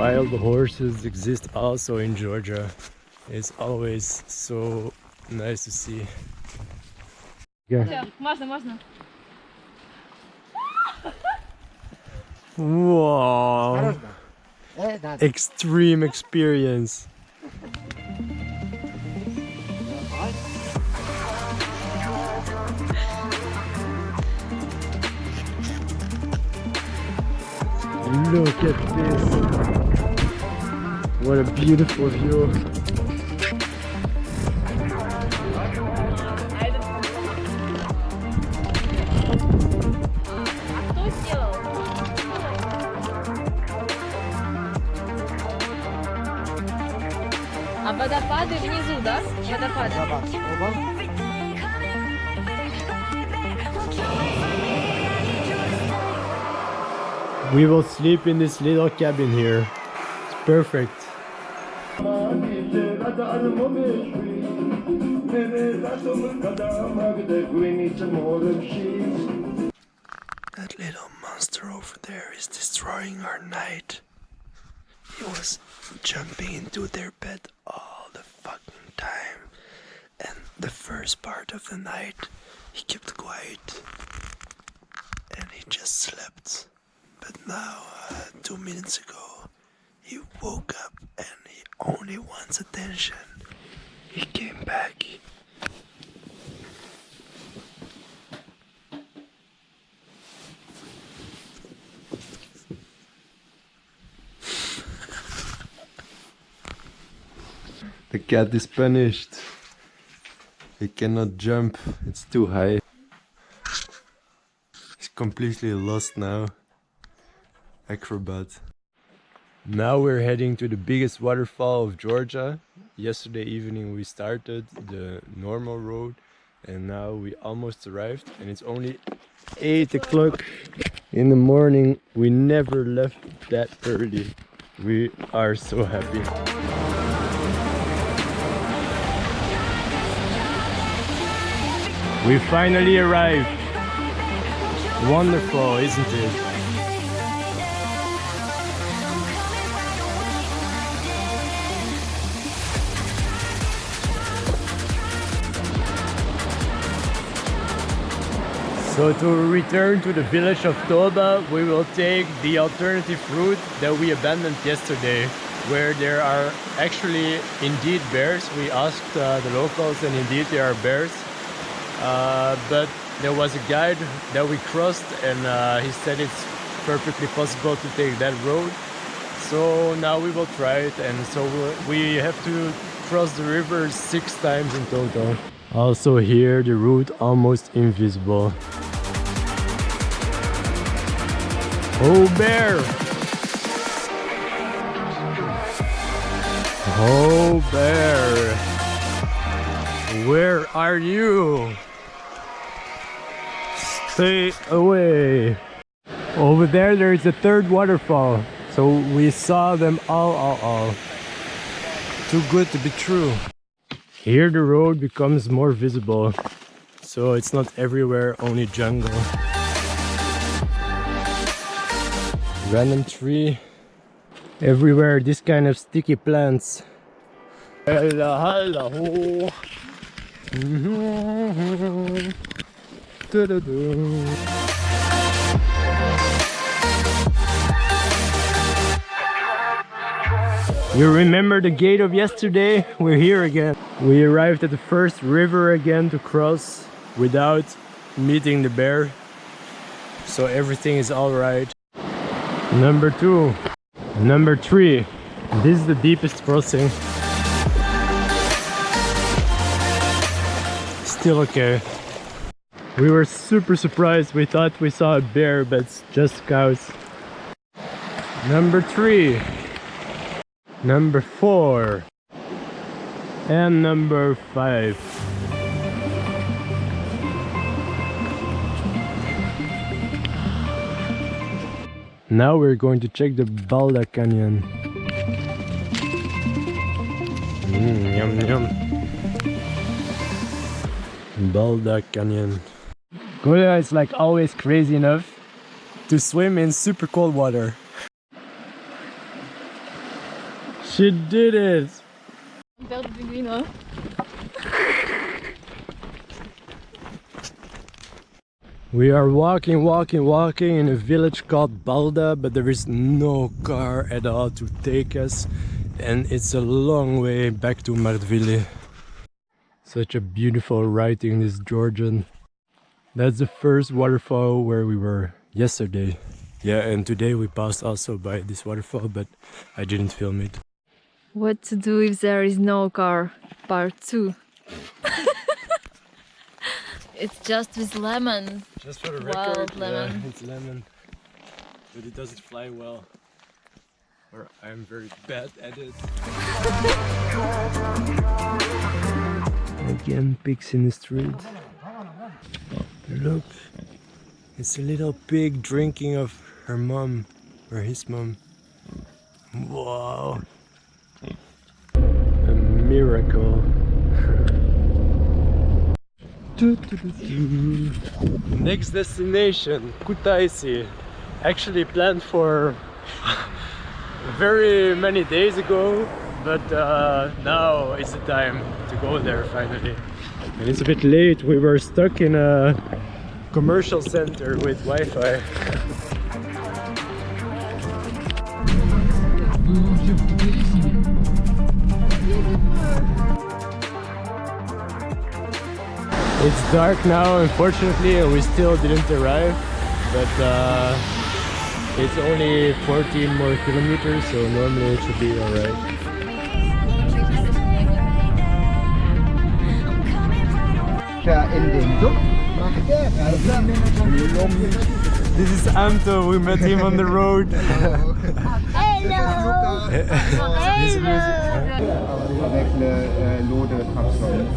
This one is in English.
wild horses exist also in Georgia. It's always so nice to see. Yeah. Wow! Extreme experience. Look at this. What a beautiful view. А водопады внизу, да? Водопады. We will sleep in this little cabin here. It's perfect. That little monster over there is destroying our night. He was jumping into their bed all the fucking time. And the first part of the night, he kept quiet. And he just slept. But now, 2 minutes ago, he woke up and he only wants attention. He came back. The cat is punished. He cannot jump, it's too high. He's completely lost now. Acrobat. Now we're heading to the biggest waterfall of Georgia. Yesterday evening we started the normal road and now we almost arrived and it's only 8 o'clock in the morning. We never left that early. We are so happy. We finally arrived. Wonderful, isn't it? So to return to the village of Toba, we will take the alternative route that we abandoned yesterday, where there are actually indeed bears. We asked the locals and indeed there are bears. But there was a guide that we crossed and he said it's perfectly possible to take that road. So now we will try it, and so we have to cross the river 6 times in total. Also here the route almost invisible. Oh bear! Oh bear! Where are you? Stay away! Over there is a third waterfall. So we saw them all. Too good to be true. Here the road becomes more visible. So it's not everywhere, only jungle. Random tree. Everywhere this kind of sticky plants. You remember the gate of yesterday? We're here again. We arrived at the first river again to cross without meeting the bear. So everything is alright. Number 2. Number 3. This is the deepest crossing. Still okay. We were super surprised. We thought we saw a bear, but it's just cows. Number 3. Number 4 and number 5. Now we're going to check the Balda Canyon. Yum yum. Balda Canyon. Korea is like always crazy enough to swim in super cold water. She did it! Vers du pingouin. We are walking in a village called Balda, but there is no car at all to take us, and it's a long way back to Martvili. Such a beautiful writing, this Georgian. That's the first waterfall where we were yesterday. Yeah, and today we passed also by this waterfall, but I didn't film it. What to do if there is no car? Part 2. It's just with lemon. Just for the Wild record, lemon. yeah, it's lemon, but it doesn't fly well. Or I'm very bad at it. Again, pigs in the street. Look, it's a little pig drinking of her mom, or his mom. Wow, a miracle. Next destination, Kutaisi. Actually planned for very many days ago, but now is the time to go there finally. And it's a bit late, we were stuck in a commercial center with Wi-Fi. It's dark now, unfortunately, and we still didn't arrive, but it's only 14 more kilometers, so normally it should be alright. This is Anto, we met him on the road. Hello! This music. Avec le lot de personnes.